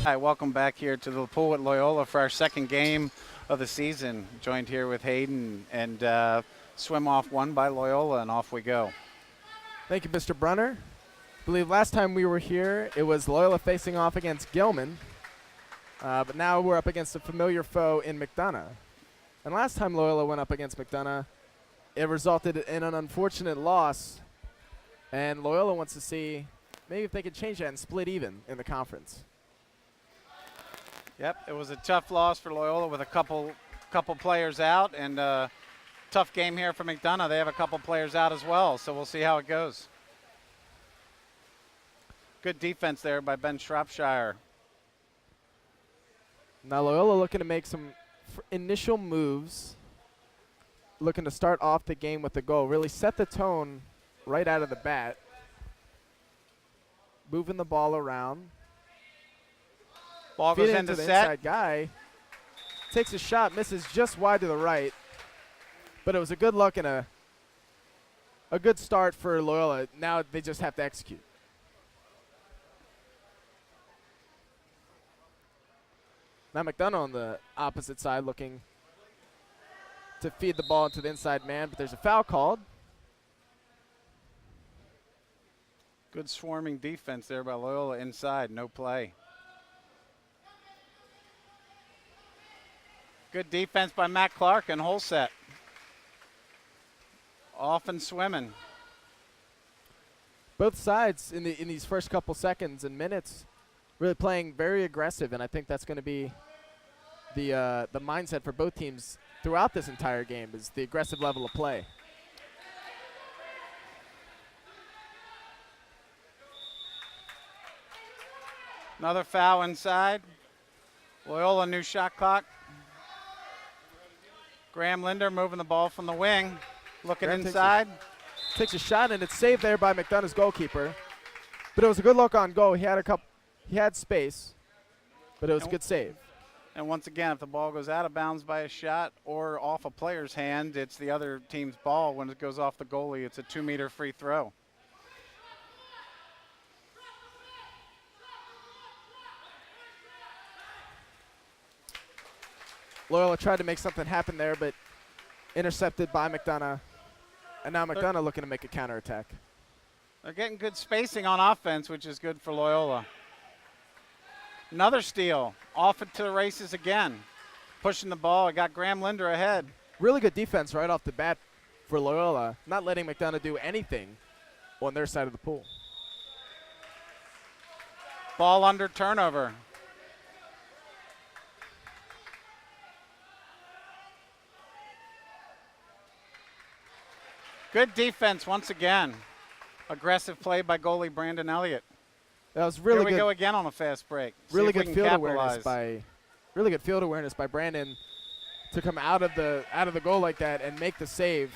Hi, welcome back here to the pool at Loyola for our second game of the season. Joined here with Hayden and swim off one by Loyola, and off we go. Thank you, Mr. Brunner. I believe last time we were here, it was Loyola facing off against Gilman, but now we're up against a familiar foe in McDonogh. And last time Loyola went up against McDonogh, it resulted in an unfortunate loss, and Loyola wants to see maybe if they could change that and split even in the conference. Yep, it was a tough loss for Loyola with a couple players out, and tough game here for McDonogh. They have a couple players out as well, so we'll see how it goes. Good defense there by Ben Shropshire. Now Loyola looking to make some initial moves, looking to start off the game with a goal, really set the tone right out of the bat, moving the ball around. Ball goes Feed into the set. inside guy. Takes a shot, misses just wide to the right. But it was a good look and a good start for Loyola. Now they just have to execute. Now McDonogh on the opposite side looking to feed the ball into the inside man, but there's a foul called. Good swarming defense there by Loyola inside, no play. Good defense by Matt Clark and Holset. Off and swimming. Both sides in these first couple seconds and minutes really playing very aggressive, and I think that's going to be the mindset for both teams throughout this entire game is the aggressive level of play. Another foul inside. Loyola new shot clock. Graham Linder moving the ball from the wing, looking Graham inside. Takes a shot, and it's saved there by McDonogh's goalkeeper. But it was a good look on goal. He had space, but it was a good save. And once again, if the ball goes out of bounds by a shot or off a player's hand, it's the other team's ball. When it goes off the goalie, it's a 2-meter free throw. Loyola tried to make something happen there, but intercepted by McDonogh. And now McDonogh looking to make a counterattack. They're getting good spacing on offense, which is good for Loyola. Another steal. Off it to the races again. Pushing the ball. It got Graham Linder ahead. Really good defense right off the bat for Loyola, not letting McDonogh do anything on their side of the pool. Ball under turnover. Good defense once again. Aggressive play by goalie Brandon Elliott. That was really Here we good. go again on a fast break. Really good field awareness by Brandon to come out of the goal like that and make the save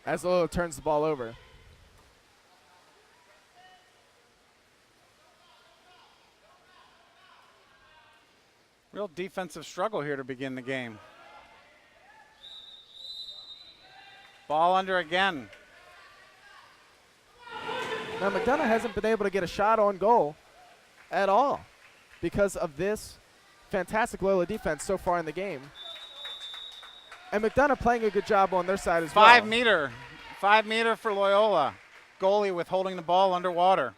as Loyola turns the ball over. Real defensive struggle here to begin the game. Ball under again. Now McDonogh hasn't been able to get a shot on goal at all because of this fantastic Loyola defense so far in the game. And McDonogh playing a good job on their side as well. 5 meter. 5 meter for Loyola. Goalie with holding the ball underwater.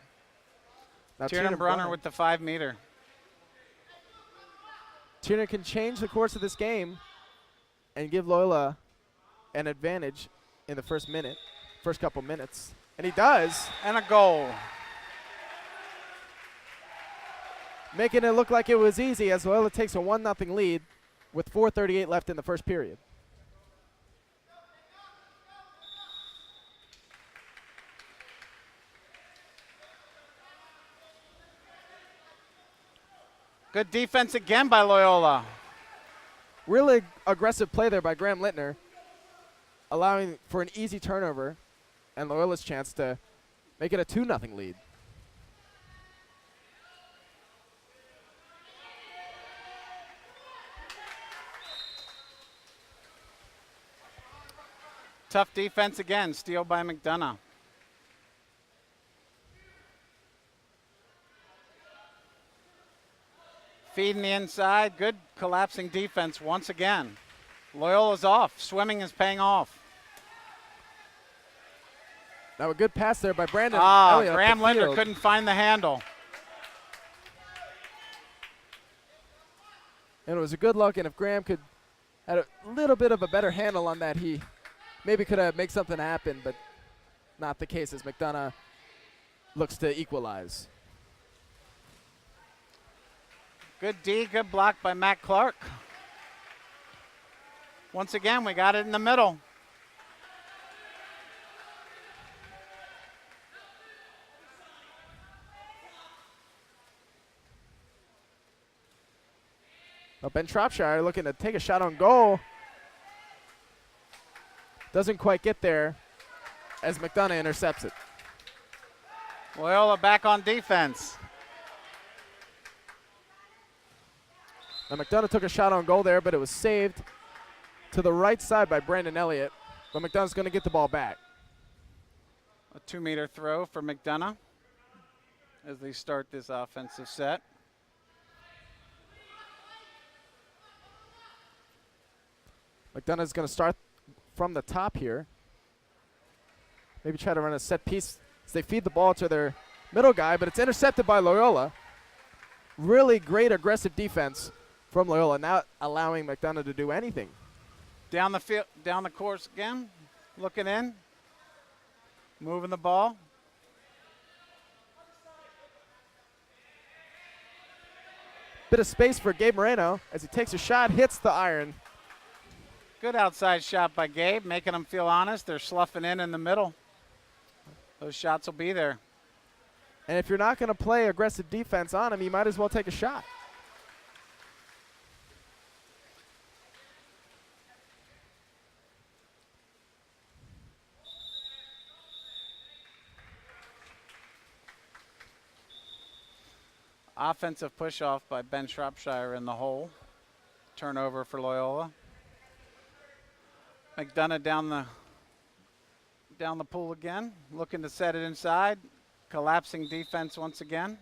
Now Tiernan Brunner with the 5 meter. Tiernan can change the course of this game and give Loyola an advantage in the first couple minutes. And he does. And a goal. Making it look like it was easy as Loyola takes a 1-0 lead with 4:38 left in the first period. Good defense again by Loyola. Really aggressive play there by Graham Littner, allowing for an easy turnover and Loyola's chance to make it a 2-0 lead. Tough defense again, steal by McDonogh. Feeding the inside. Good collapsing defense once again. Loyola's off. Swimming is paying off. Now a good pass there by Brandon. Graham Linder couldn't find the handle. And it was a good look, and if Graham could had a little bit of a better handle on that, he maybe could have made something happen, but not the case as McDonogh looks to equalize. Good D, good block by Matt Clark. Once again, we got it in the middle. Well, Ben Shropshire looking to take a shot on goal. Doesn't quite get there as McDonogh intercepts it. Loyola back on defense. Now McDonogh took a shot on goal there, but it was saved to the right side by Brandon Elliott. But McDonough's going to get the ball back. A 2-meter throw for McDonogh as they start this offensive set. McDonough's going to start from the top here. Maybe try to run a set piece as they feed the ball to their middle guy, but it's intercepted by Loyola. Really great aggressive defense from Loyola, not allowing McDonogh to do anything. Down the field, down the course again, looking in, moving the ball. Bit of space for Gabe Moreno as he takes a shot, hits the iron. Good outside shot by Gabe, making them feel honest. They're sloughing in the middle. Those shots will be there. And if you're not going to play aggressive defense on him, you might as well take a shot. Offensive push-off by Ben Shropshire in the hole. Turnover for Loyola. McDonogh down the pool again, looking to set it inside. Collapsing defense once again.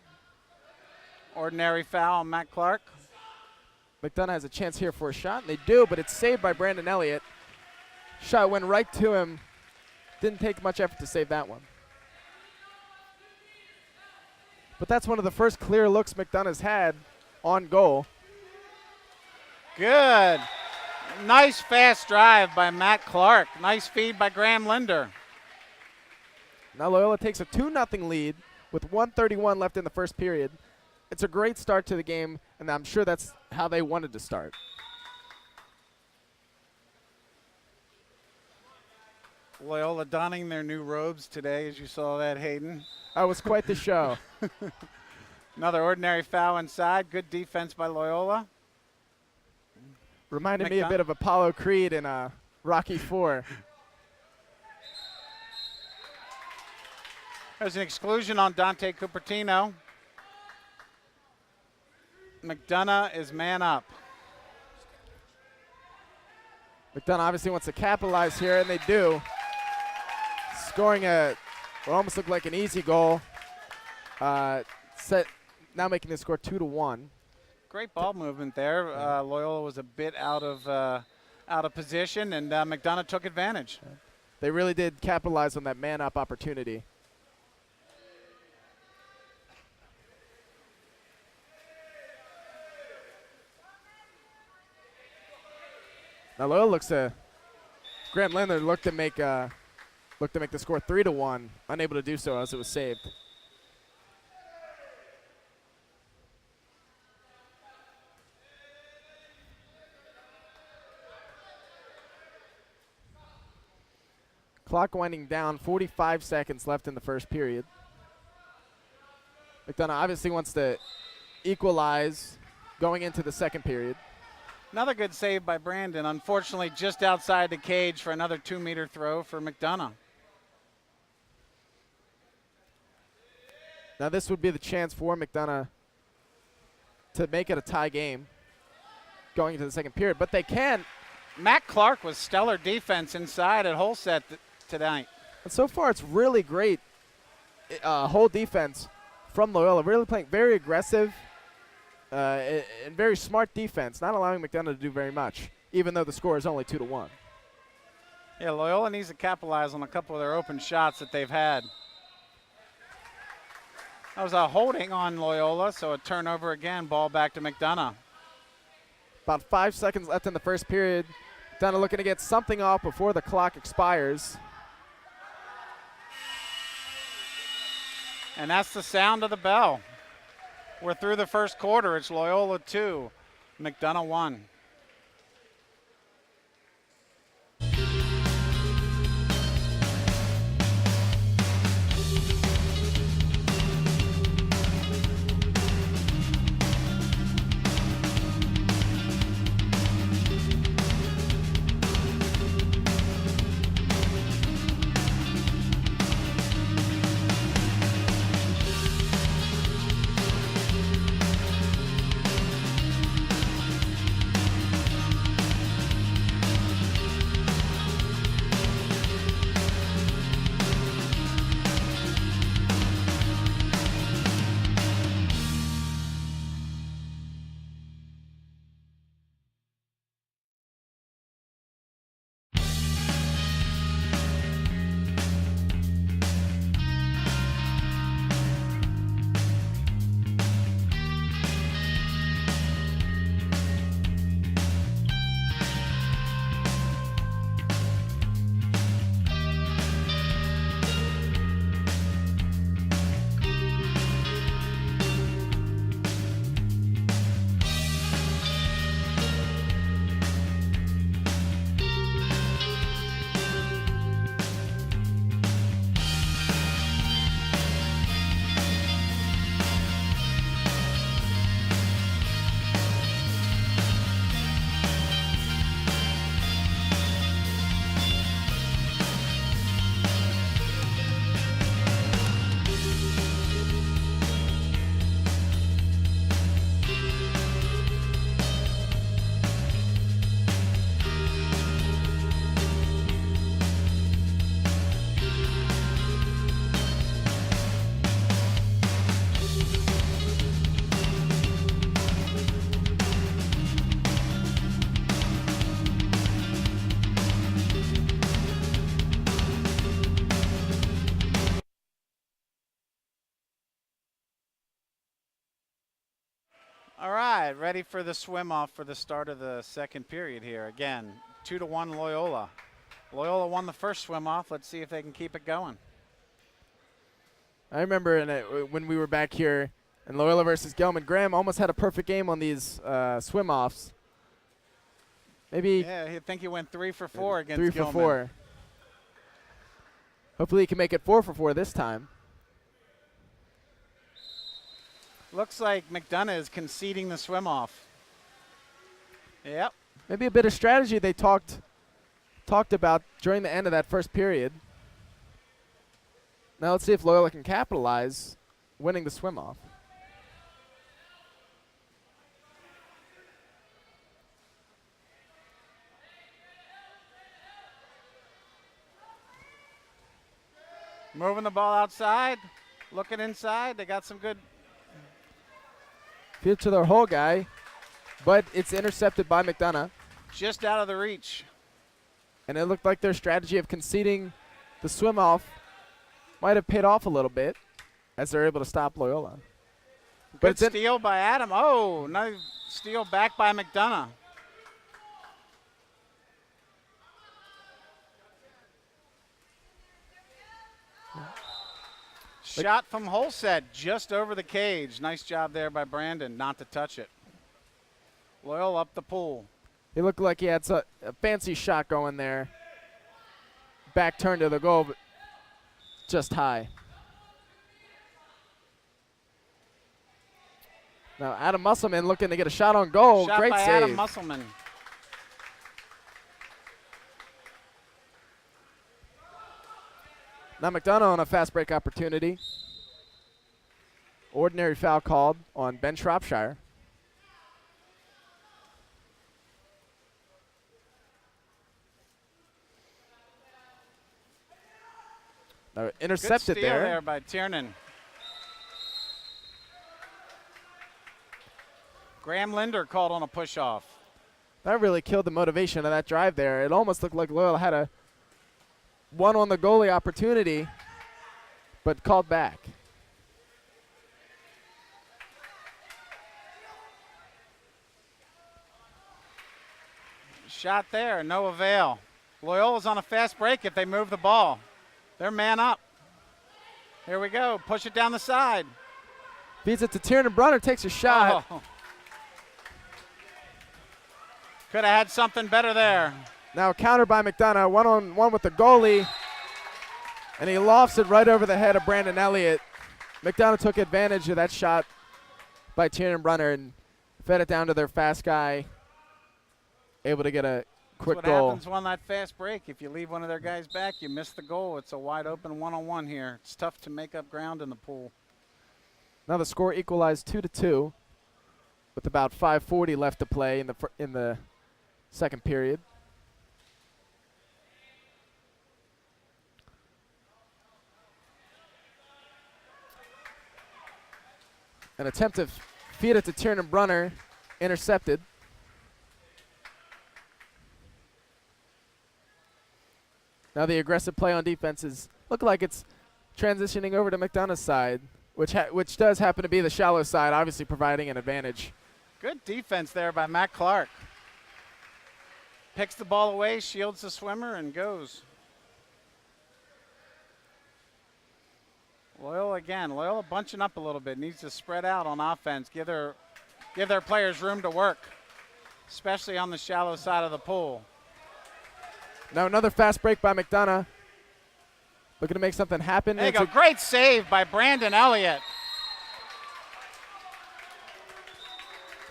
Ordinary foul on Matt Clark. McDonogh has a chance here for a shot, and they do, but it's saved by Brandon Elliott. Shot went right to him. Didn't take much effort to save that one. But that's one of the first clear looks McDonogh's had on goal. Good. Nice fast drive by Matt Clark. Nice feed by Graham Linder. Now Loyola takes a 2-0 lead with 1:31 left in the first period. It's a great start to the game, and I'm sure that's how they wanted to start. Loyola donning their new robes today, as you saw that, Hayden. That was quite the show. Another ordinary foul inside. Good defense by Loyola. Reminded me a bit of Apollo Creed in Rocky IV. There's an exclusion on Dante Cupertino. McDonogh is man up. McDonogh obviously wants to capitalize here, and they do. Scoring what almost looked like an easy goal. Now making the score 2-1. Great ball movement there. Loyola was a bit out of position, and McDonogh took advantage. They really did capitalize on that man-up opportunity. Now Loyola looks to Graham Linder looked to make the score 3-1, unable to do so as it was saved. Clock winding down, 45 seconds left in the first period. McDonogh obviously wants to equalize going into the second period. Another good save by Brandon. Unfortunately, just outside the cage for another 2-meter throw for McDonogh. Now this would be the chance for McDonogh to make it a tie game going into the second period, but they can. Matt Clark was stellar defense inside at whole set tonight. And so far it's really great whole defense from Loyola, really playing very aggressive, and very smart defense, not allowing McDonogh to do very much, even though the score is only 2-1. Yeah, Loyola needs to capitalize on a couple of their open shots that they've had. That was a holding on Loyola, so a turnover again, ball back to McDonogh. About 5 seconds left in the first period. McDonogh looking to get something off before the clock expires. And that's the sound of the bell. We're through the first quarter. It's Loyola 2, McDonogh 1. All right, ready for the swim off for the start of the second period here. Again, 2-1 Loyola. Loyola won the first swim off. Let's see if they can keep it going. I remember when we were back here in Loyola versus Gelman, Graham almost had a perfect game on these swim-offs. Maybe Yeah, I think he went 3 for 4 against 3 Gilman. for 4. Hopefully he can make it 4 for 4 this time. Looks like McDonogh is conceding the swim off. Yep. Maybe a bit of strategy they talked about during the end of that first period. Now let's see if Loyola can capitalize, winning the swim off. Moving the ball outside, looking inside. They got some good. Feed to their hole guy, but it's intercepted by McDonogh. Just out of the reach. And it looked like their strategy of conceding the swim off might have paid off a little bit as they're able to stop Loyola. Good steal by Adam. Oh, nice steal back by McDonogh. Shot from Holset just over the cage. Nice job there by Brandon not to touch it. Loyola up the pool. It looked like he had a fancy shot going there. Back turn to the goal, but just high. Now Adam Musselman looking to get a shot on goal. Shot Great by save. Adam Musselman. Now McDonogh on a fast break opportunity. Ordinary foul called on Ben Shropshire. Intercepted Good steal there. there by Tiernan. Graham Linder called on a push-off. That really killed the motivation of that drive there. It almost looked like Loyola had a one on the goalie opportunity, but called back. Shot there, no avail. Loyola's on a fast break if they move the ball. They're man up. Here we go, push it down the side. Feeds it to Tiernan Brunner, takes a shot. Oh. Could have had something better there. Now countered by McDonogh, one-on-one with the goalie, and he lofts it right over the head of Brandon Elliott. McDonogh took advantage of that shot by Tiernan Brunner and fed it down to their fast guy, able to get a quick That's what goal. happens on that fast break. If you leave one of their guys back, you miss the goal. It's a wide open one-on-one here. It's tough to make up ground in the pool. Now the score equalized 2-2 with about 5:40 left to play in the second period. An attempt to feed it to Tiernan Brunner, intercepted. Now the aggressive play on defense is look like it's transitioning over to McDonogh's side, which does happen to be the shallow side, obviously providing an advantage. Good defense there by Matt Clark. Picks the ball away, shields the swimmer, and goes. Loyola again. Loyola bunching up a little bit. Needs to spread out on offense. Give their players room to work, especially on the shallow side of the pool. Now another fast break by McDonogh. Looking to make something happen. There you go. Great save by Brandon Elliott.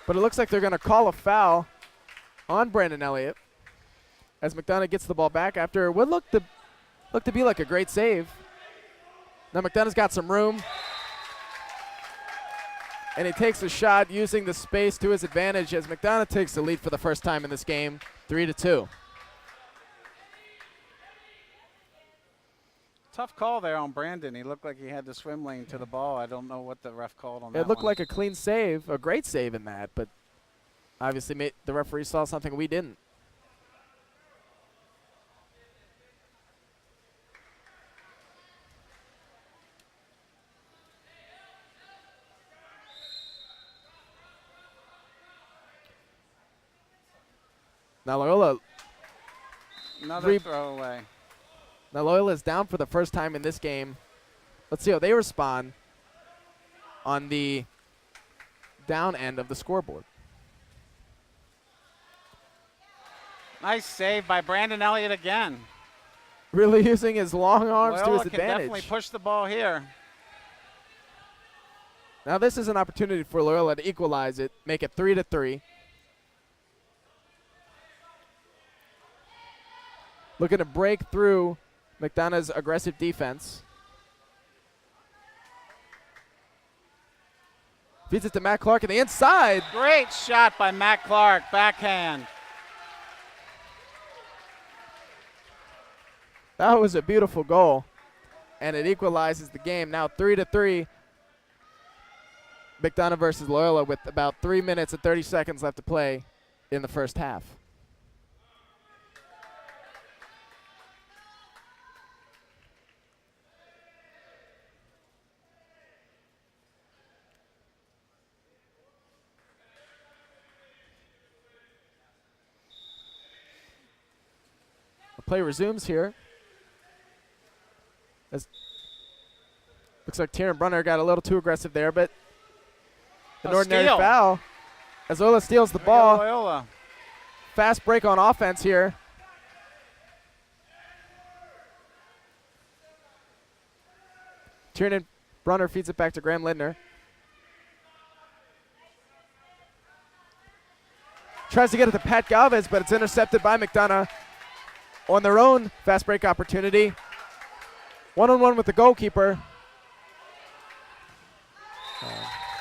But it looks like they're going to call a foul on Brandon Elliott as McDonogh gets the ball back after what looked to be like a great save. Now McDonough's got some room, and he takes a shot using the space to his advantage as McDonogh takes the lead for the first time in this game, 3-2. Tough call there on Brandon. He looked like he had the swim lane to the ball. I don't know what the ref called on that. It looked one. like a clean save, a great save in that, but obviously the referee saw something we didn't. Now Loyola Another throwaway. Now Loyola is down for the first time in this game. Let's see how they respond on the down end of the scoreboard. Nice save by Brandon Elliott again. Really using his long arms Loyola to his can definitely advantage. push the ball here. Now this is an opportunity for Loyola to equalize it, make it 3-3. Looking to break through McDonogh's aggressive defense. Feeds it to Matt Clark on the inside. Great shot by Matt Clark, backhand. That was a beautiful goal, and it equalizes the game. Now 3-3. McDonogh versus Loyola with about 3 minutes and 30 seconds left to play in the first half. Play resumes here. Looks like Tiernan Brunner got a little too aggressive there, but an ordinary steal. foul as Loyola steals the There you go, ball. Loyola. Fast break on offense here. Tiernan Brunner feeds it back to Graham Lindner. Tries to get it to Pat Galvez, but it's intercepted by McDonogh on their own fast break opportunity. One-on-one with the goalkeeper.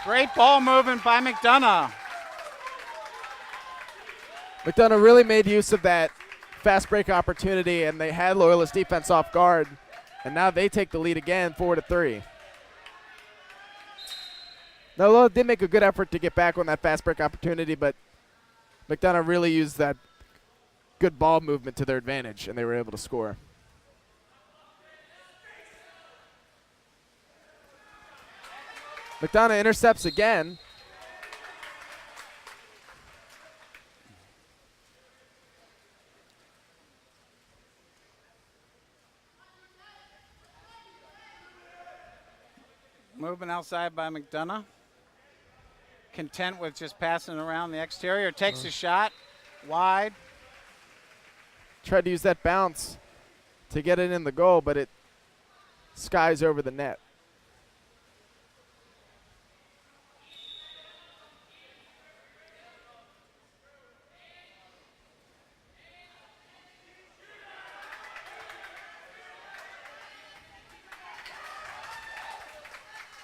Great ball movement by McDonogh. McDonogh really made use of that fast break opportunity, and they had Loyola's defense off guard. And now they take the lead again, 4-3. Now, Loyola did make a good effort to get back on that fast break opportunity, but McDonogh really used that good ball movement to their advantage, and they were able to score. McDonogh intercepts again. Movement outside by McDonogh. Content with just passing around the exterior. Takes a shot. Wide. Tried to use that bounce to get it in the goal, but it skies over the net.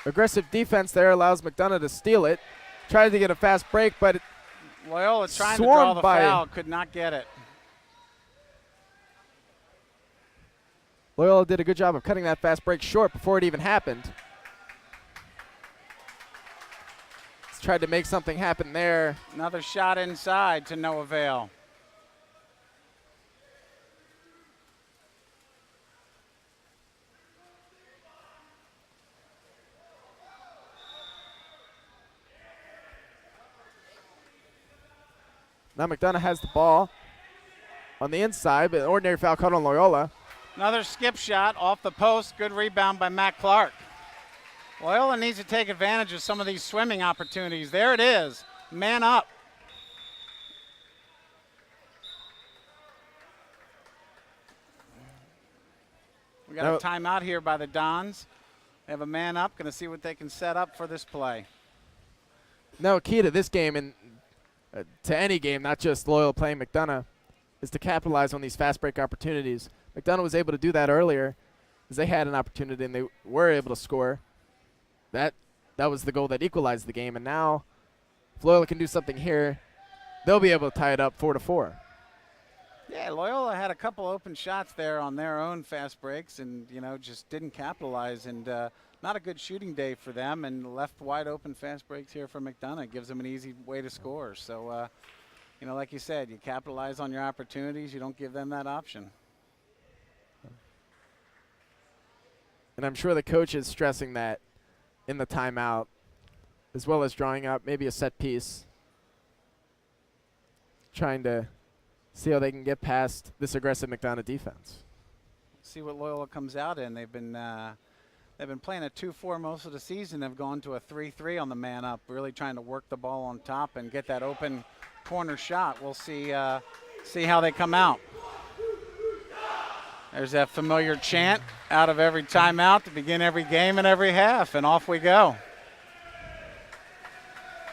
Aggressive defense there allows McDonogh to steal it. Tried to get a fast break, but Loyola trying to draw the foul, could not get it. Loyola did a good job of cutting that fast break short before it even happened. He's tried to make something happen there. Another shot inside to no avail. Now McDonogh has the ball on the inside, but an ordinary foul caught on Loyola. Another skip shot off the post. Good rebound by Matt Clark. Loyola needs to take advantage of some of these swimming opportunities. There it is. Man up. We got a timeout here by the Dons. They have a man up. Going to see what they can set up for this play. Now, key to this game and to any game, not just Loyola playing McDonogh, is to capitalize on these fast break opportunities. McDonogh was able to do that earlier as they had an opportunity and they were able to score. That was the goal that equalized the game, and now if Loyola can do something here, they'll be able to tie it up 4-4. Yeah, Loyola had a couple open shots there on their own fast breaks and, just didn't capitalize, and not a good shooting day for them, and left wide open fast breaks here for McDonogh. Gives them an easy way to score. So, like you said, you capitalize on your opportunities. You don't give them that option. And I'm sure the coach is stressing that in the timeout, as well as drawing up maybe a set piece, trying to see how they can get past this aggressive McDonogh defense. See what Loyola comes out in. They've been playing a 2-4 most of the season. Have gone to a 3-3 on the man up, really trying to work the ball on top and get that open corner shot. We'll see how they come out. There's that familiar chant out of every timeout to begin every game and every half, and off we go.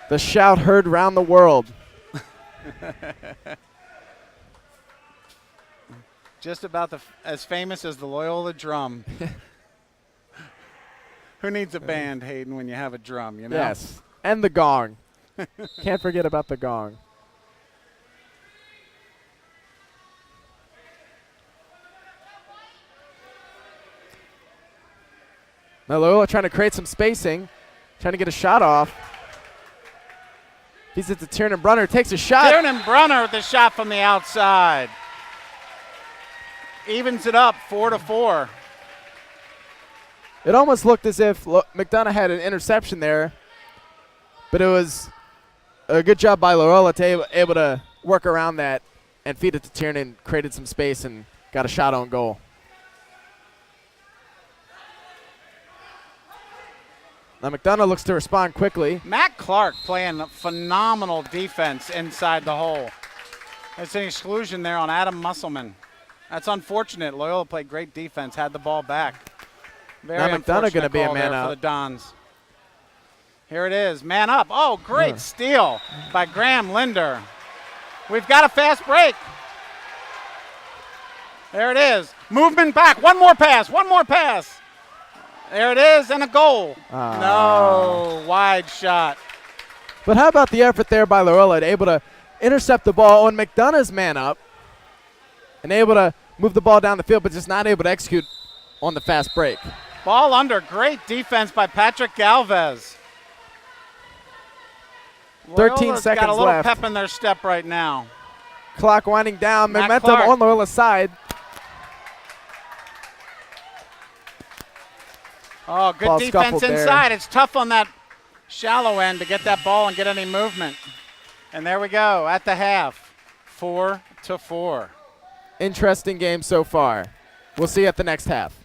The shout heard round the world. Just about as famous as the Loyola drum. Who needs a band, Hayden, when you have a drum, Yes, and the gong. Can't forget about the gong. Now Loyola trying to create some spacing, trying to get a shot off. He's at the Tiernan Brunner, takes a shot. Tiernan Brunner with the shot from the outside. Evens it up 4-4. It almost looked as if McDonogh had an interception there, but it was a good job by Loyola to able to work around that and feed it to Tiernan, created some space, and got a shot on goal. Now McDonogh looks to respond quickly. Matt Clark playing phenomenal defense inside the hole. That's an exclusion there on Adam Musselman. That's unfortunate. Loyola played great defense, had the ball back. Very now McDonogh going to be a man up up. For the Dons. Here it is, man up. Oh, great steal by Graham Linder. We've got a fast break. There it is. Movement back. One more pass. There it is, and a goal. No, wide shot. But how about the effort there by Loyola, able to intercept the ball on McDonogh's man up and able to move the ball down the field, but just not able to execute on the fast break. Ball under. Great defense by Patrick Galvez. 13 Loyola's seconds got a little left. pep in their step right now. Clock winding down. Matt Momentum Clark. on Loyola's side. Oh, good Ball defense scuffled there. inside. It's tough on that shallow end to get that ball and get any movement. And there we go at the half, 4-4. Interesting game so far. We'll see you at the next half.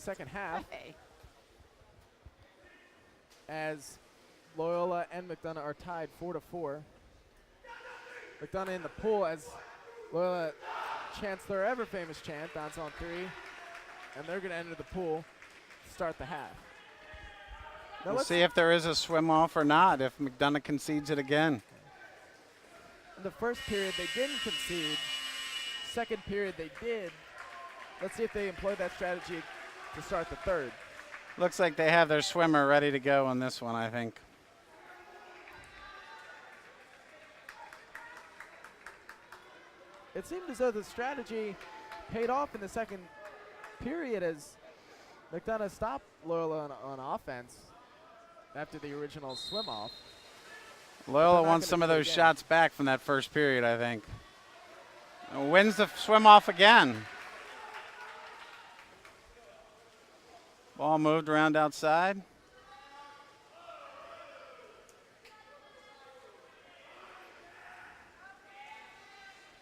Second half. Hey. as Loyola and McDonogh are tied 4-4. McDonogh in the pool as Loyola chants their ever famous chant, dance on three, and they're going to enter the pool to start the half. Now We'll see if there is a swim off or not, if McDonogh concedes it again. In the first period, they didn't concede. Second period, they did. Let's see if they employ that strategy to start the third. Looks like they have their swimmer ready to go on this one, I think. It seemed as though the strategy paid off in the second period as McDonogh stopped Loyola on offense after the original swim off. Loyola wants some of those shots back from that first period, I think. And wins the swim off again. Ball moved around outside.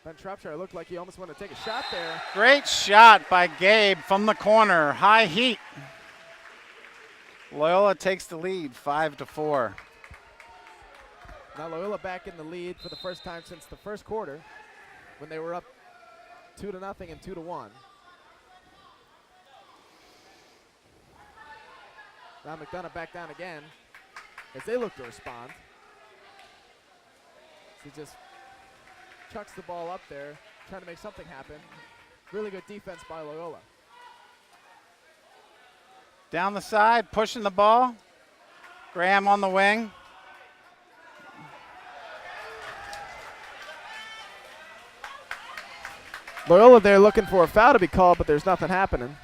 Ben Shropshire looked like he almost wanted to take a shot there. Great shot by Gabe from the corner. High heat. Loyola takes the lead, 5-4. Now Loyola back in the lead for the first time since the first quarter when they were up 2-0 and 2-1. Now McDonogh back down again as they look to respond. He just chucks the ball up there, trying to make something happen. Really good defense by Loyola. Down the side, pushing the ball. Graham on the wing. Loyola there looking for a foul to be called, but there's nothing happening.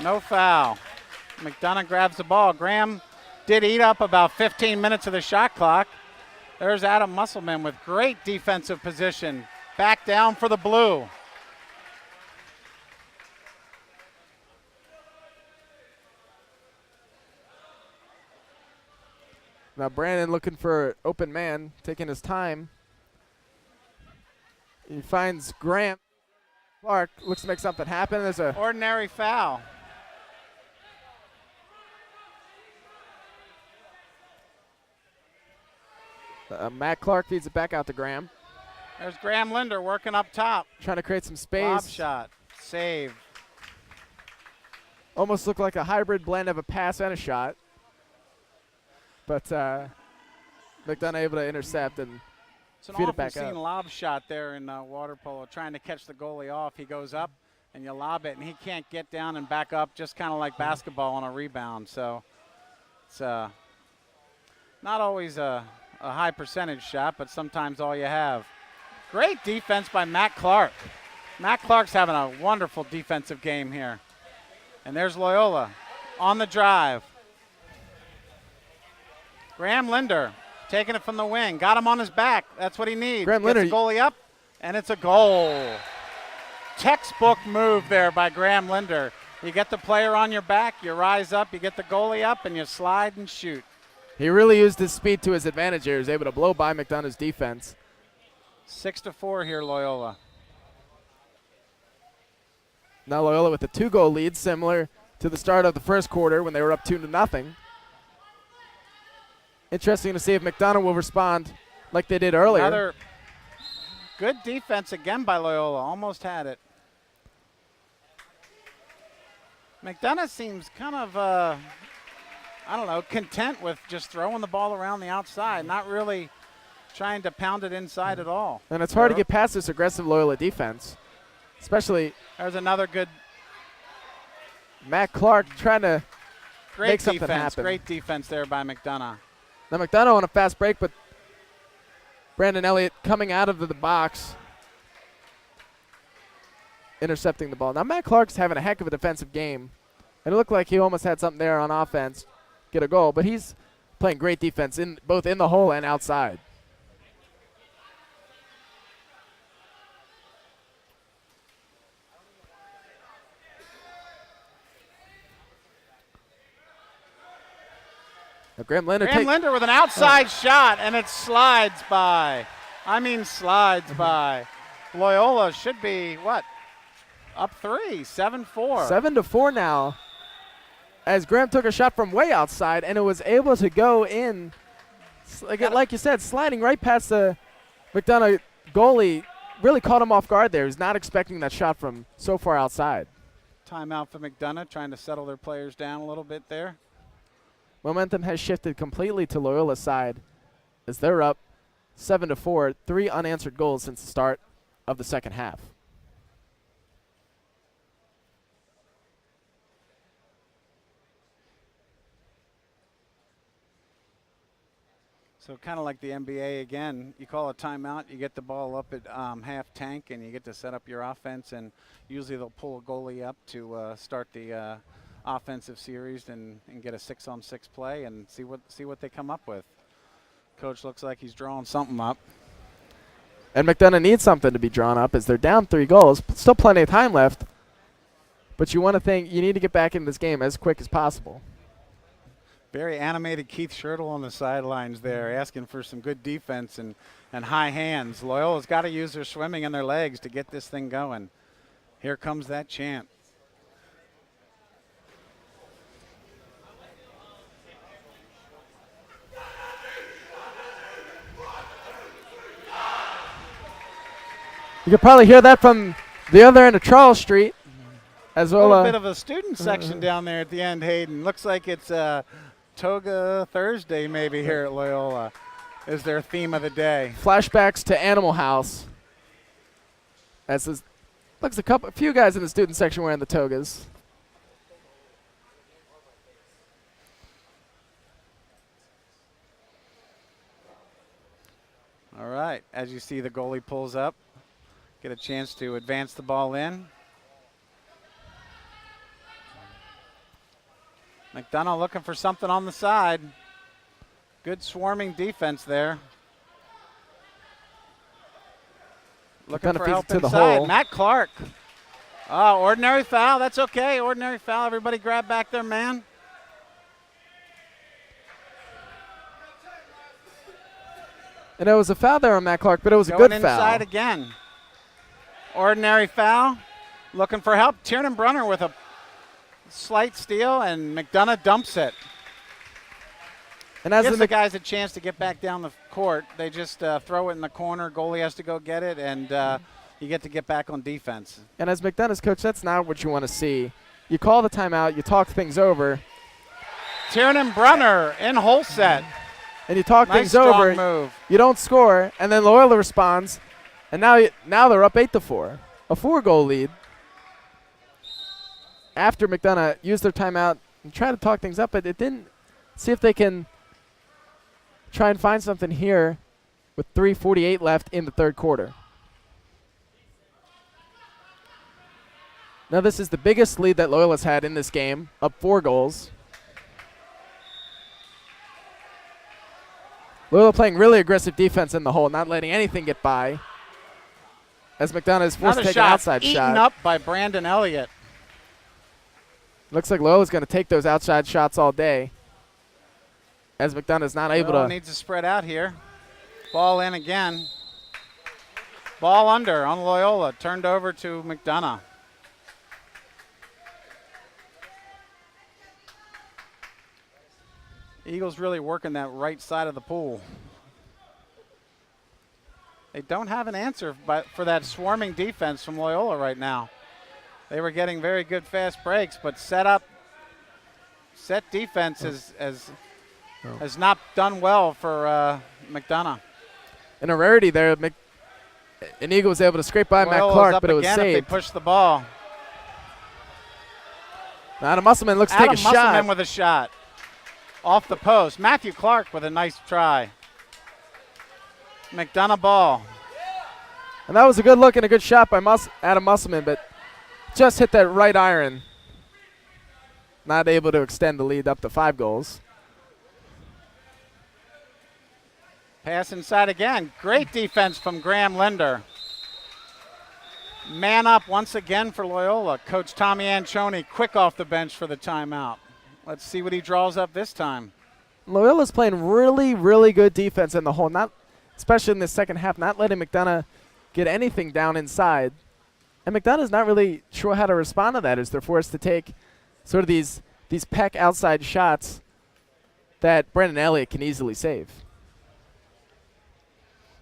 No foul. McDonogh grabs the ball. Graham did eat up about 15 minutes of the shot clock. There's Adam Musselman with great defensive position. Back down for the blue. Now Brandon looking for open man, taking his time. He finds Graham. Clark looks to make something happen. There's a ordinary foul. Matt Clark feeds it back out to Graham. There's Graham Linder working up top. Trying to create some space. Lob shot. Save. Almost looked like a hybrid blend of a pass and a shot. But McDonogh able to intercept and it's an feed it back awful up. lob shot there in water polo, trying to catch the goalie off. He goes up and you lob it, and he can't get down and back up, just kind of like basketball on a rebound. So it's not always a high percentage shot, but sometimes all you have. Great defense by Matt Clark. Matt Clark's having a wonderful defensive game here. And there's Loyola on the drive. Graham Linder taking it from the wing. Got him on his back. That's what he needs. Graham Gets Linder. the goalie up, and it's a goal. Textbook move there by Graham Linder. You get the player on your back, you rise up, you get the goalie up, and you slide and shoot. He really used his speed to his advantage here. He was able to blow by McDonogh's defense. 6-4 here, Loyola. Now Loyola with a 2-goal lead, similar to the start of the first quarter when they were up 2-0. Interesting to see if McDonogh will respond like they did earlier. Another good defense again by Loyola. Almost had it. McDonogh seems kind of, content with just throwing the ball around the outside, not really trying to pound it inside at all. And it's hard to get past this aggressive Loyola defense, especially. There's another good. Matt Clark trying to make something defense. happen. Great defense there by McDonogh. Now McDonogh on a fast break, but Brandon Elliott coming out of the box, intercepting the ball. Now Matt Clark's having a heck of a defensive game, and it looked like he almost had something there on offense, get a goal, but he's playing great defense in both in the hole and outside. Now Graham Linder with an outside shot, and it slides by. Slides by. Loyola should be, up 3, 7-4. 7-4 now. as Graham took a shot from way outside, and it was able to go in, like you said, sliding right past the McDonogh goalie. Really caught him off guard there. He's not expecting that shot from so far outside. Timeout for McDonogh, trying to settle their players down a little bit there. Momentum has shifted completely to Loyola's side as they're up 7-4, 3 unanswered goals since the start of the second half. So kind of like the NBA again, you call a timeout, you get the ball up at half tank, and you get to set up your offense, and usually they'll pull a goalie up to start the offensive series and get a 6-on-6 play and see what they come up with. Coach looks like he's drawing something up. And McDonogh needs something to be drawn up as they're down 3 goals. Still plenty of time left, but you want to think you need to get back into this game as quick as possible. Very animated Keith Schertl on the sidelines there, asking for some good defense and high hands. Loyola's got to use their swimming and their legs to get this thing going. Here comes that chant. You could probably hear that from the other end of Charles Street as well. A little bit of a student section down there at the end, Hayden. Looks like it's Toga Thursday maybe here at Loyola is their theme of the day. Flashbacks to Animal House. As this looks a few guys in the student section wearing the togas. All right, as you see the goalie pulls up, get a chance to advance the ball in. McDonogh looking for something on the side. Good swarming defense there. Looking for help to the inside. hole. Matt Clark. Oh, ordinary foul. That's okay. Ordinary foul. Everybody grab back their man. And it was a foul there on Matt Clark, but it was a Going good foul. inside again. Ordinary foul. Looking for help. Tiernan Brunner with a slight steal, and McDonogh dumps it. And as Gives the guys a chance to get back down the court. They just throw it in the corner. Goalie has to go get it, and you get to get back on defense. And as McDonogh's coach, that's not what you want to see. You call the timeout, you talk things over. Tiernan Brunner in hole set. And you talk Nice things over. move. You don't score, and then Loyola responds, and now they're up 8-4, a 4-goal lead. After McDonogh used their timeout and tried to talk things up, but it didn't. See if they can try and find something here with 3:48 left in the third quarter. Now this is the biggest lead that Loyola's had in this game, up 4 goals. Loyola playing really aggressive defense in the hole, not letting anything get by. As McDonogh is forced to take an outside shot. Eaten up by Brandon Elliott. Looks like Loyola's going to take those outside shots all day. As McDonogh's not able to. Needs to spread out here. Ball in again. Ball under on Loyola. Turned over to McDonogh. Eagles really working that right side of the pool. They don't have an answer for that swarming defense from Loyola right now. They were getting very good fast breaks, but set defense has not done well for McDonogh. In a rarity there, an Eagle was able to scrape by Matt Clark, but it was saved. If they push the ball. Now Adam Musselman looks to take a shot. Adam Musselman with a shot. Off the post. Matthew Clark with a nice try. McDonogh ball. And that was a good look and a good shot by Adam Musselman, but just hit that right iron. Not able to extend the lead up to 5 goals. Pass inside again. Great defense from Graham Linder. Man up once again for Loyola. Coach Tommy Ancioni quick off the bench for the timeout. Let's see what he draws up this time. Loyola's playing really, really good defense in the hole, especially in the second half, not letting McDonogh get anything down inside. And McDonogh's not really sure how to respond to that as they're forced to take sort of these these peck outside shots that Brandon Elliott can easily save.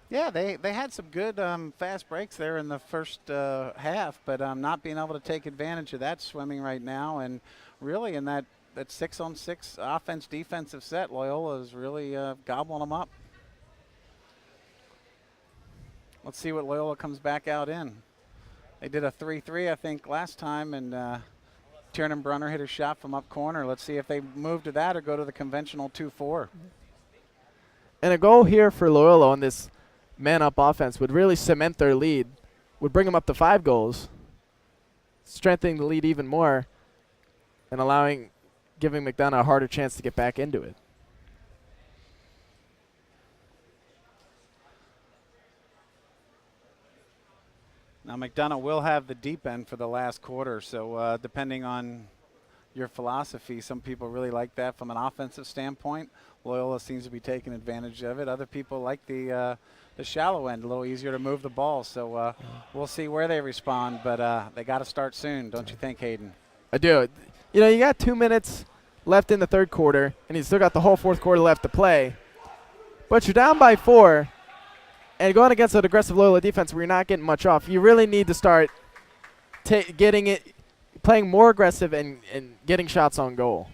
Yeah, they had some good fast breaks there in the first half, but not being able to take advantage of that swimming right now. And really in that 6-on-6 offense-defensive set, Loyola is really gobbling them up. Let's see what Loyola comes back out in. They did a 3-3, I think, last time, and Tiernan Brunner hit a shot from up corner. Let's see if they move to that or go to the conventional 2-4. And a goal here for Loyola on this man-up offense would really cement their lead, would bring them up to 5 goals, strengthening the lead even more, and giving McDonogh a harder chance to get back into it. Now McDonogh will have the deep end for the last quarter, so depending on your philosophy, some people really like that from an offensive standpoint. Loyola seems to be taking advantage of it. Other people like the shallow end, a little easier to move the ball. So we'll see where they respond, but they got to start soon, don't you think, Hayden? I do. You know, you got 2 minutes left in the third quarter, and you still got the whole fourth quarter left to play. But you're down by 4, and going against an aggressive Loyola defense where you're not getting much off, you really need to start playing more aggressive and getting shots on goal.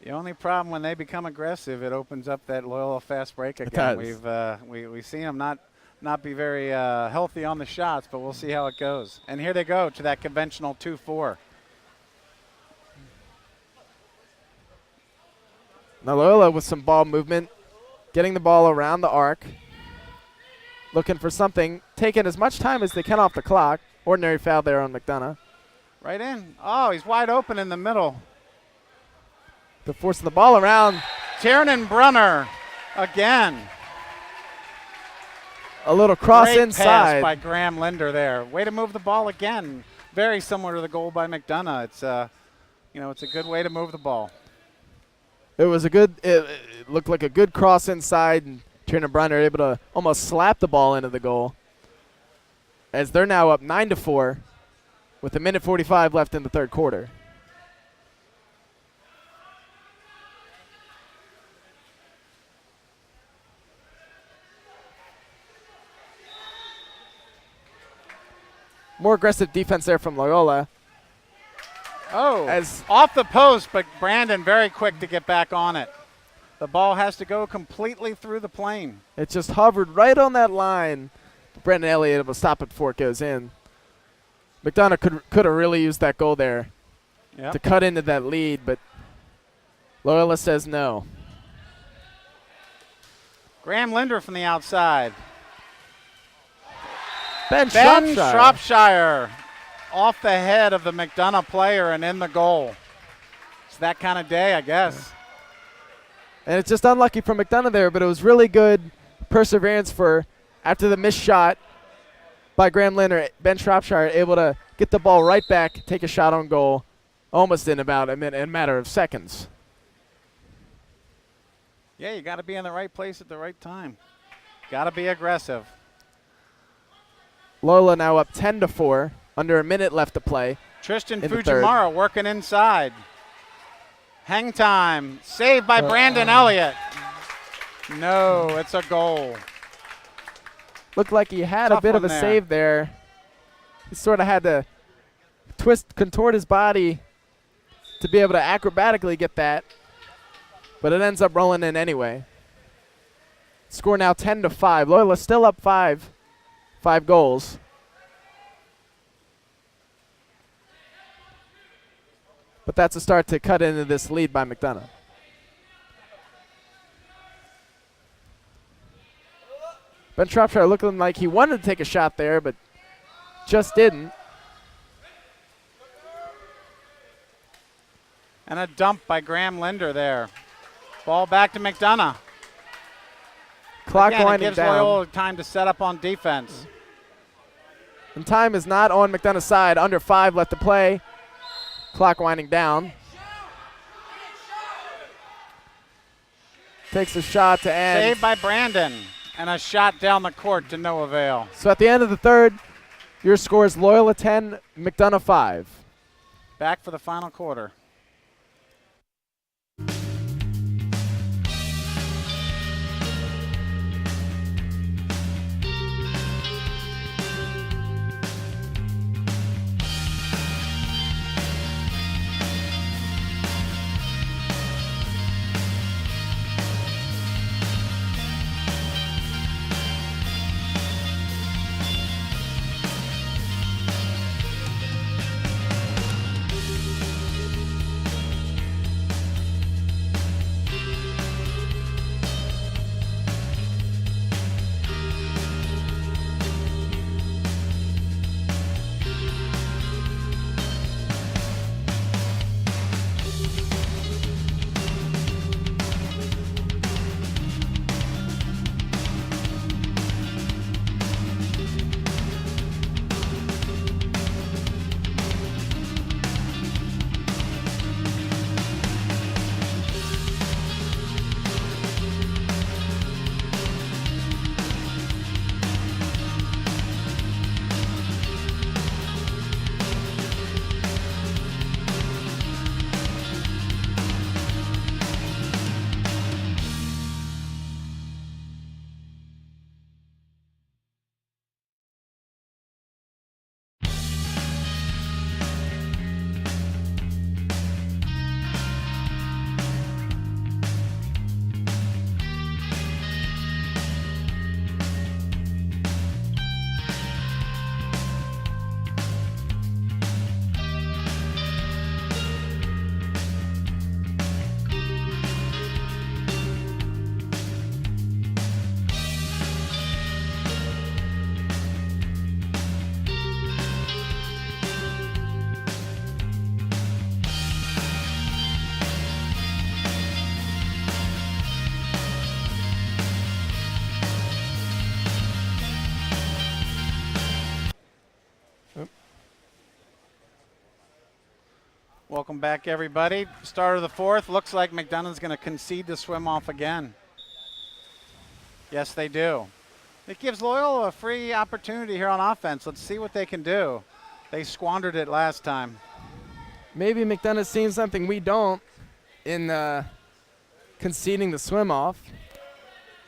The only problem when they become aggressive, it opens up that Loyola fast break again. We've seen them not be very healthy on the shots, but we'll see how it goes. And here they go to that conventional 2-4. Now Loyola with some ball movement, getting the ball around the arc, looking for something, taking as much time as they can off the clock. Ordinary foul there on McDonogh. Right in. Oh, he's wide open in the middle. They're forcing the ball around. Tiernan Brunner again. A little cross Great inside. Pass by Graham Linder there. Way to move the ball again. Very similar to the goal by McDonogh. It's it's a good way to move the ball. It was a good. It looked like a good cross inside, and Tiernan Brunner able to almost slap the ball into the goal. As they're now up 9-4, with 1:45 left in the third quarter. More aggressive defense there from Loyola. Oh, As off the post, but Brandon very quick to get back on it. The ball has to go completely through the plane. it just hovered right on that line. Brandon Elliott able to stop it before it goes in. McDonogh could have really used that goal there to cut into that lead, but Loyola says no. Graham Linder from the outside. Ben Ben Shropshire. Shropshire off the head of the McDonogh player and in the goal. It's that kind of day, I guess. And it's just unlucky for McDonogh there, but it was really good perseverance for, after the missed shot by Graham Linder, Ben Shropshire able to get the ball right back, take a shot on goal, almost in about a matter of seconds. Yeah, you got to be in the right place at the right time. Got to be aggressive. Loyola now up 10-4, under a minute left to play. Tristan in the third. Fujimara working inside. Hang time. Saved by Brandon Elliott. No, it's a goal. Looked like he had Tough a bit of a one there. save there. He sort of had to contort his body to be able to acrobatically get that, but it ends up rolling in anyway. Score now 10-5. Loyola still up 5 goals. But that's a start to cut into this lead by McDonogh. Ben Shropshire looking like he wanted to take a shot there, but just didn't. And a dump by Graham Linder there. Ball back to McDonogh. Clock Again, it winding gives down. Loyola time to set up on defense. And time is not on McDonough's side. Under 5 left to play. Clock winding down. Takes a shot to end. Saved by Brandon. And a shot down the court to no avail. So at the end of the third, your score is Loyola 10, McDonogh 5. Back for the final quarter. Welcome back, everybody. Start of the fourth. Looks like McDonough's going to concede the swim off again. Yes, they do. It gives Loyola a free opportunity here on offense. Let's see what they can do. They squandered it last time. Maybe McDonough's seen something we don't in conceding the swim off,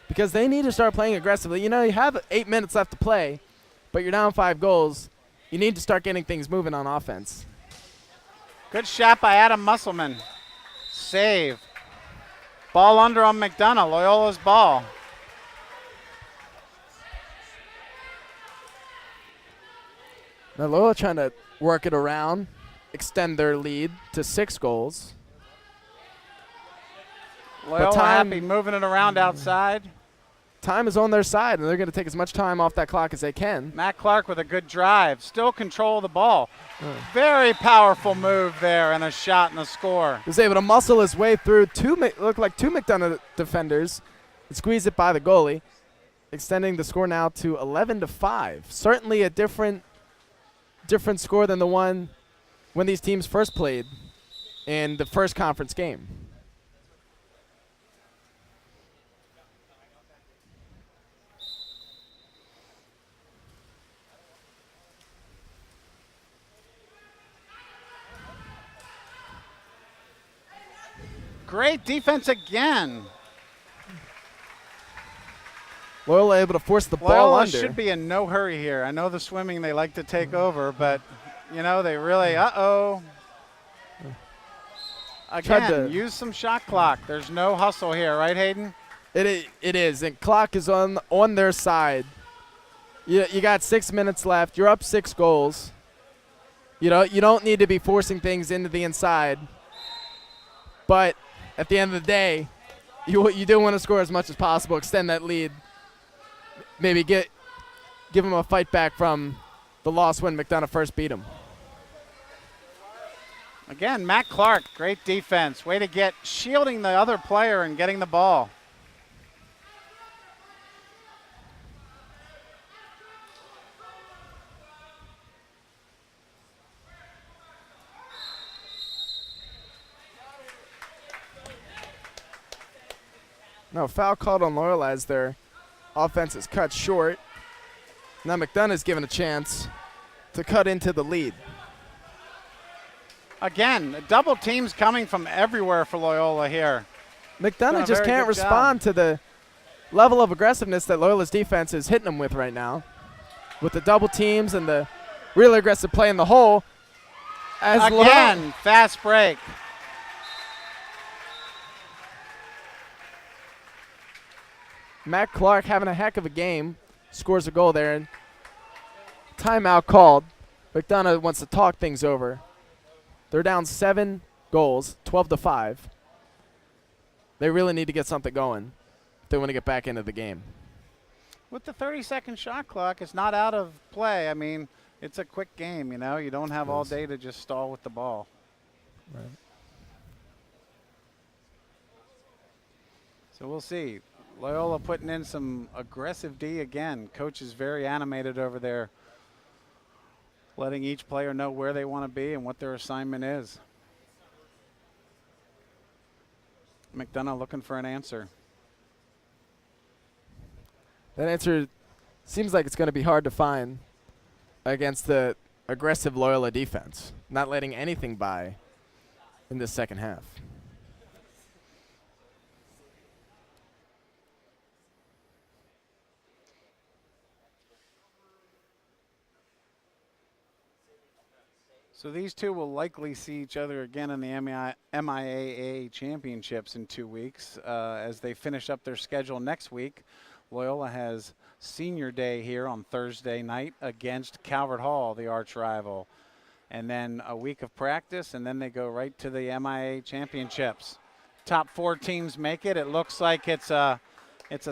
because they need to start playing aggressively. You know, you have 8 minutes left to play, but you're down 5 goals. You need to start getting things moving on offense. Good shot by Adam Musselman. Save. Ball under on McDonogh, Loyola's ball. Now Loyola trying to work it around, extend their lead to 6 goals. Loyola happy moving it around outside. Time is on their side, and they're going to take as much time off that clock as they can. Matt Clark with a good drive. Still control of the ball. Very powerful move there, and a shot and a score. He was able to muscle his way through two McDonogh defenders and squeeze it by the goalie, extending the score now to 11-5. Certainly a different score than the one when these teams first played in the first conference game. Great defense again. Loyola able to force the ball Loyola under. Should be in no hurry here. I know the swimming they like to take over, but you know they really Again, use some shot clock. There's no hustle here, right, Hayden? It is, and clock is on their side. You got 6 minutes left. You're up 6 goals. You don't need to be forcing things into the inside, but at the end of the day, you do want to score as much as possible, extend that lead, maybe give them a fight back from the loss when McDonogh first beat them. Again, Matt Clark, great defense. Way to get shielding the other player and getting the ball. No, foul called on Loyola as their offense is cut short. Now McDonough's given a chance to cut into the lead. Again, double teams coming from everywhere for Loyola here. McDonogh just can't respond to the level of aggressiveness that Loyola's defense is hitting them with right now. With the double teams and the really aggressive play in the hole. Again, fast break. Matt Clark having a heck of a game. Scores a goal there. And timeout called. McDonogh wants to talk things over. They're down 7 goals, 12-5. They really need to get something going if they want to get back into the game. With the 30-second shot clock, it's not out of play. I mean, it's a quick game, you know. You don't have all day to just stall with the ball. Right. So we'll see. Loyola putting in some aggressive D again. Coach is very animated over there, letting each player know where they want to be and what their assignment is. McDonogh looking for an answer. That answer seems like it's going to be hard to find against the aggressive Loyola defense, not letting anything by in the second half. So these two will likely see each other again in the MIAA championships in 2 weeks as they finish up their schedule next week. Loyola has senior day here on Thursday night against Calvert Hall, the arch rival. And then a week of practice, and then they go right to the MIAA championships. Top 4 teams make it. It looks like it's a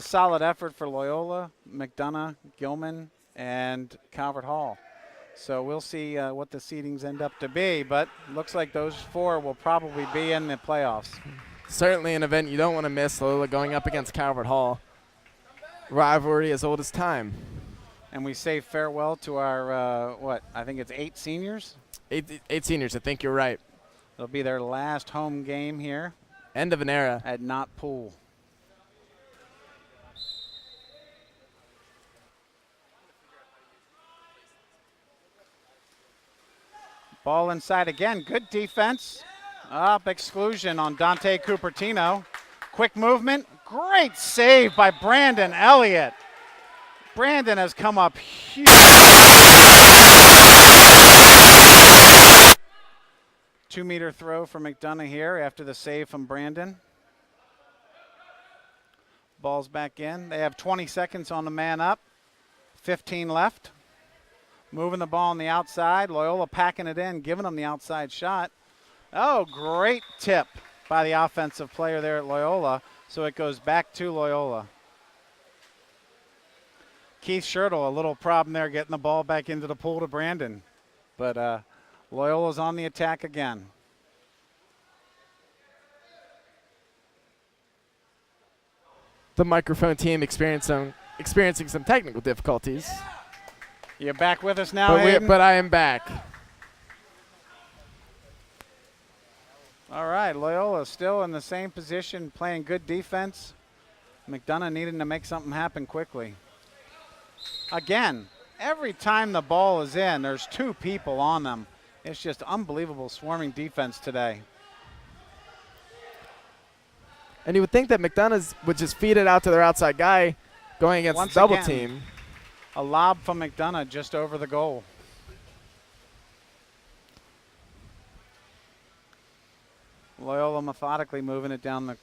solid effort for Loyola, McDonogh, Gilman, and Calvert Hall. So we'll see what the seedings end up to be, but looks like those 4 will probably be in the playoffs. Certainly an event you don't want to miss, Loyola going up against Calvert Hall. Rivalry as old as time. And we say farewell to our, I think it's 8 seniors? 8 seniors, I think you're right. It'll be their last home game here. End of an era. At Knott Pool. Ball inside again. Good defense. Up exclusion on Dante Cupertino. Quick movement. Great save by Brandon Elliott. Brandon has come up huge. 2-meter throw for McDonogh here after the save from Brandon. Ball's back in. They have 20 seconds on the man up. 15 left. Moving the ball on the outside. Loyola packing it in, giving them the outside shot. Oh, great tip by the offensive player there at Loyola. So it goes back to Loyola. Keith Schertl, a little problem there getting the ball back into the pool to Brandon. But Loyola's on the attack again. The microphone team experiencing some technical difficulties. You're back with us now, but I am back. All right, Loyola still in the same position, playing good defense. McDonogh needing to make something happen quickly. Again, every time the ball is in, there's 2 people on them. It's just unbelievable swarming defense today. And you would think that McDonogh would just feed it out to their outside guy going against Once the double again, team. A lob from McDonogh just over the goal. Loyola methodically moving it down the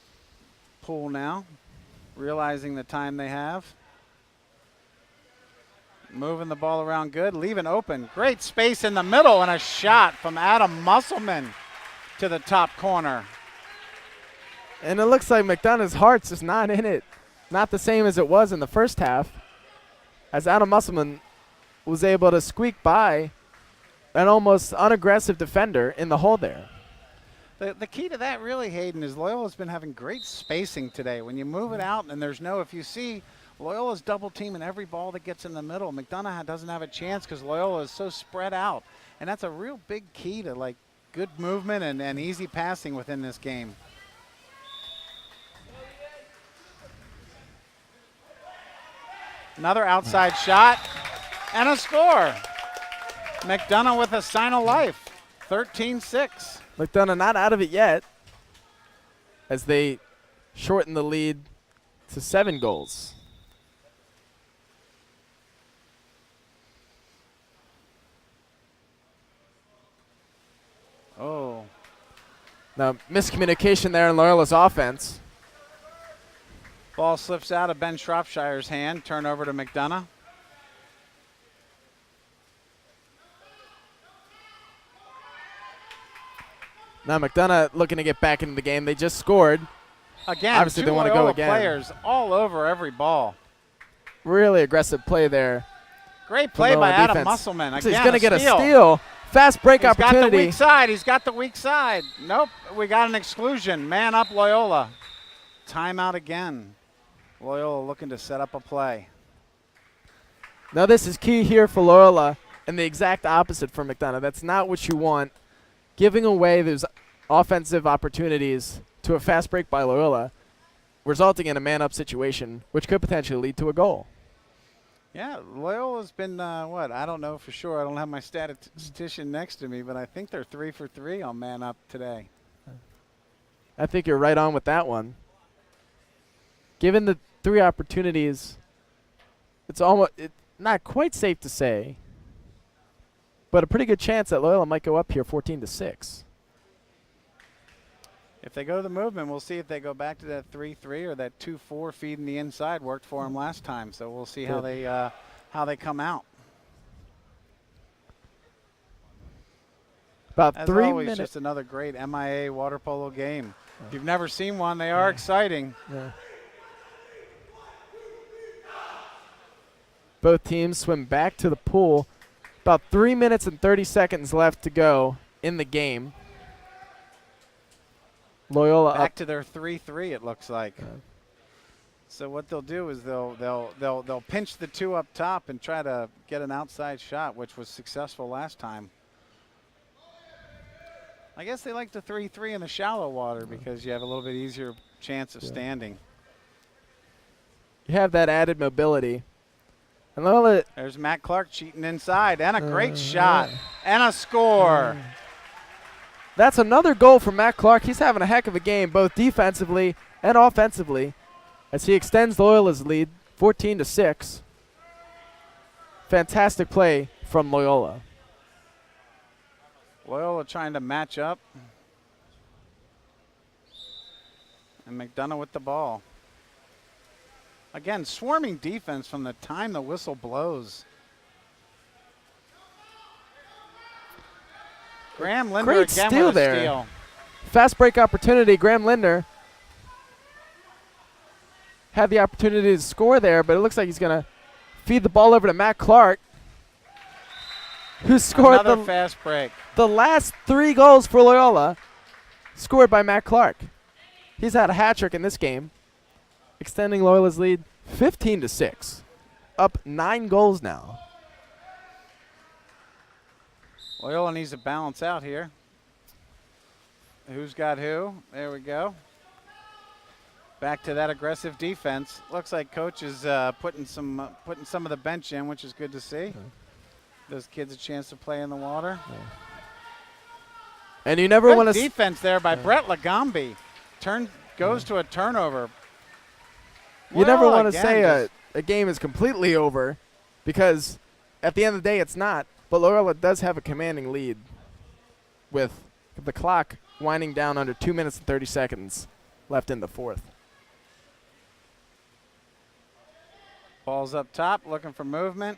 pool now, realizing the time they have. Moving the ball around good, leaving open. Great space in the middle and a shot from Adam Musselman to the top corner. And it looks like McDonogh's heart's just not in it. Not the same as it was in the first half, as Adam Musselman was able to squeak by an almost unaggressive defender in the hole there. The key to that really, Hayden, is Loyola's been having great spacing today. When you move it out and if you see Loyola's double teaming every ball that gets in the middle, McDonogh doesn't have a chance because Loyola is so spread out. And that's a real big key to like good movement and easy passing within this game. Another outside shot and a score. McDonogh with a sign of life. 13-6. McDonogh not out of it yet as they shorten the lead to 7 goals. Oh. Now, miscommunication there in Loyola's offense. Ball slips out of Ben Shropshire's hand. Turnover to McDonogh. Now McDonogh looking to get back into the game. They just scored. Again, Obviously two they want to go Loyola again. players all over every ball. Really aggressive play there. Great play by Loyola Adam defense. Musselman. So Again, he's going to get a steal. steal. Fast break He's got the opportunity. weak side. He's got the weak side. Nope. We got an exclusion. Man up, Loyola. Timeout again. Loyola looking to set up a play. Now this is key here for Loyola and the exact opposite for McDonogh. That's not what you want. Giving away those offensive opportunities to a fast break by Loyola, resulting in a man-up situation, which could potentially lead to a goal. Yeah, Loyola's been, what? I don't know for sure. I don't have my statistician next to me, but I think they're 3 for 3 on man up today. I think you're right on with that one. Given the 3 opportunities, it's not quite safe to say, but a pretty good chance that Loyola might go up here 14-6. If they go to the movement, we'll see if they go back to that 3-3 or that 2-4 feeding the inside. Worked for them last time, so we'll see how they come out. About As 3 always, minutes. just another great MIA water polo game. If you've never seen one, they are exciting. Yeah. Both teams swim back to the pool. About 3 minutes and 30 seconds left to go in the game. Loyola Back up. to their 3-3, it looks like. So what they'll do is they'll pinch the 2 up top and try to get an outside shot, which was successful last time. I guess they like the 3-3 in the shallow water because you have a little bit easier chance of standing. You have that added mobility. And Loyola. There's Matt Clark cheating inside, and a great shot, and a score. That's another goal from Matt Clark. He's having a heck of a game, both defensively and offensively, as he extends Loyola's lead 14-6. Fantastic play from Loyola. Loyola trying to match up. And McDonogh with the ball. Again, swarming defense from the time the whistle blows. Graham Linder Great again steal with a there. steal. Fast break opportunity. Graham Linder had the opportunity to score there, but it looks like he's going to feed the ball over to Matt Clark, who scored Another fast break. the last 3 goals for Loyola, scored by Matt Clark. He's had a hat trick in this game, extending Loyola's lead 15-6, up 9 goals now. Loyola needs to balance out here. Who's got who? There we go. Back to that aggressive defense. Looks like coach is putting some of the bench in, which is good to see. Those kids a chance to play in the water. And you never want Good to defense there by Brett Lagombi. Goes to a turnover. You never Loyola want to again say a game is completely over, because at the end of the day it's not. But Loyola does have a commanding lead with the clock winding down under 2 minutes and 30 seconds left in the 4th. Ball's up top, looking for movement.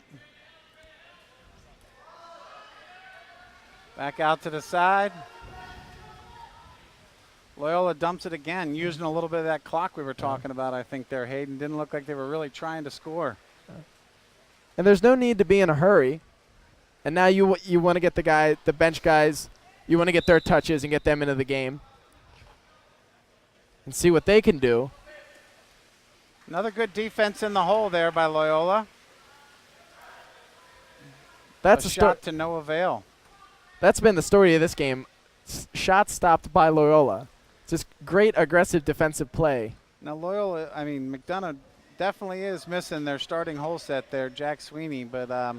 Back out to the side. Loyola dumps it again, using a little bit of that clock we were talking about, I think there, Hayden. Didn't look like they were really trying to score. And there's no need to be in a hurry. And now you want to get the bench guys, you want to get their touches and get them into the game and see what they can do. Another good defense in the hole there by Loyola. That's a a shot to no avail. That's been the story of this game. Shots stopped by Loyola. Just great aggressive defensive play. Now Loyola, I mean, McDonogh definitely is missing their starting hole set there, Jack Sweeney, but I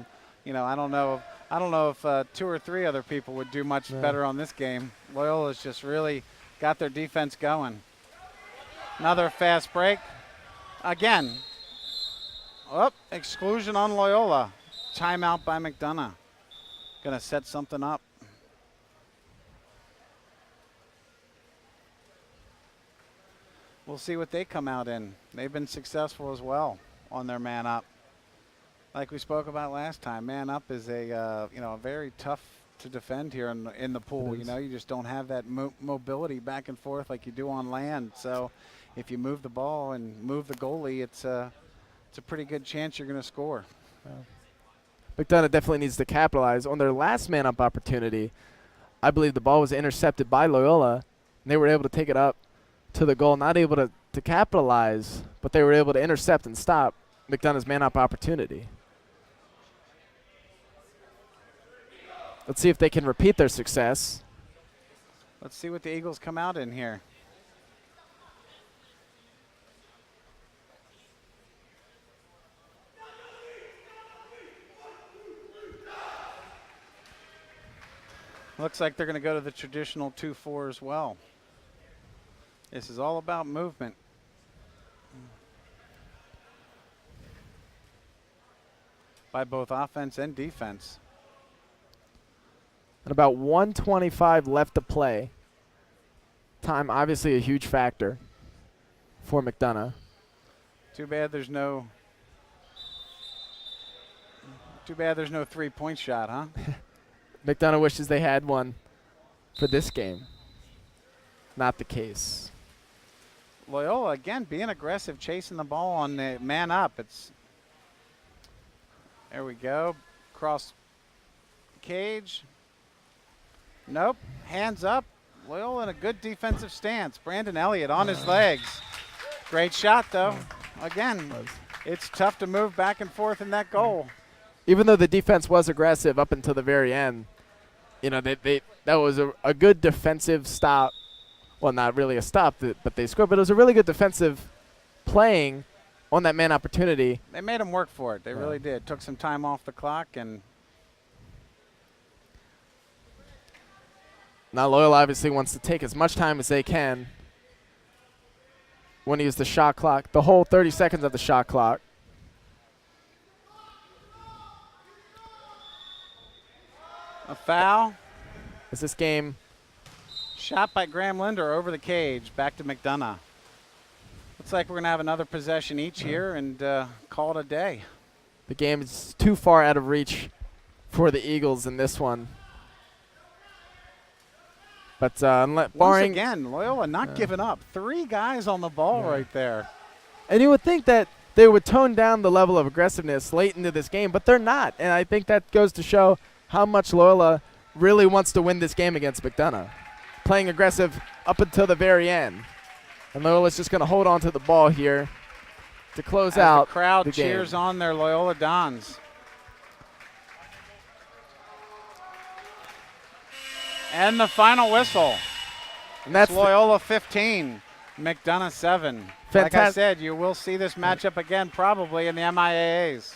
don't know I don't know if 2 or 3 other people would do much better on this game. Loyola's just really got their defense going. Another fast break. Again. Oh, exclusion on Loyola. Timeout by McDonogh. Going to set something up. We'll see what they come out in. They've been successful as well on their man up. Like we spoke about last time, man up is a very tough to defend here in the pool. You know, you just don't have that mobility back and forth like you do on land. So if you move the ball and move the goalie, it's a pretty good chance you're going to score. McDonogh definitely needs to capitalize on their last man up opportunity. I believe the ball was intercepted by Loyola, and they were able to take it up to the goal, not able to capitalize, but they were able to intercept and stop McDonogh's man up opportunity. Let's see if they can repeat their success. Let's see what the Eagles come out in here. Looks like they're going to go to the traditional 2-4 as well. This is all about movement. By both offense and defense. And about 1:25 left to play. Time obviously a huge factor for McDonogh. Too bad there's no 3-point shot, huh? McDonogh wishes they had one for this game. Not the case. Loyola, again, being aggressive, chasing the ball on the man up. There we go. Cross cage. Nope. Hands up. Loyola in a good defensive stance. Brandon Elliott on his legs. Great shot, though. Again, it's tough to move back and forth in that goal. Even though the defense was aggressive up until the very end, you know, that was a good defensive stop. Well, not really a stop, but they scored. But it was a really good defensive playing on that man opportunity. They made them work for it. They really did. Took some time off the clock. And now Loyola obviously wants to take as much time as they can when he use the shot clock, the whole 30 seconds of the shot clock. a foul. Is this game? Shot by Graham Linder over the cage. Back to McDonogh. Looks like we're going to have another possession each here and call it a day. The game is too far out of reach for the Eagles in this one. But barring once again, Loyola not giving up. 3 guys on the ball right there. And you would think that they would tone down the level of aggressiveness late into this game, but they're not. And I think that goes to show how much Loyola really wants to win this game against McDonogh. Playing aggressive up until the very end. And Loyola's just going to hold on to the ball here to close out the crowd the game. Cheers on their Loyola Dons. And the final whistle. And that's Loyola 15, McDonogh 7. Like I said, you will see this matchup again probably in the MIAAs.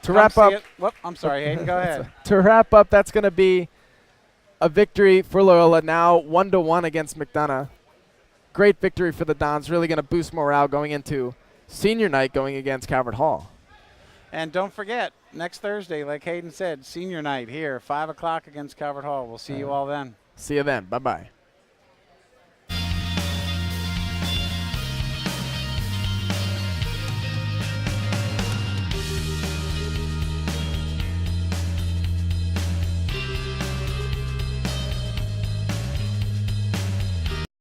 To wrap up, whoop, I'm sorry, Hayden, go ahead. To wrap up, that's going to be a victory for Loyola, now 1-1 against McDonogh. Great victory for the Dons, really going to boost morale going into senior night going against Calvert Hall. And don't forget, next Thursday, like Hayden said, senior night here, 5 o'clock against Calvert Hall. We'll see you all then. See you then. Bye-bye.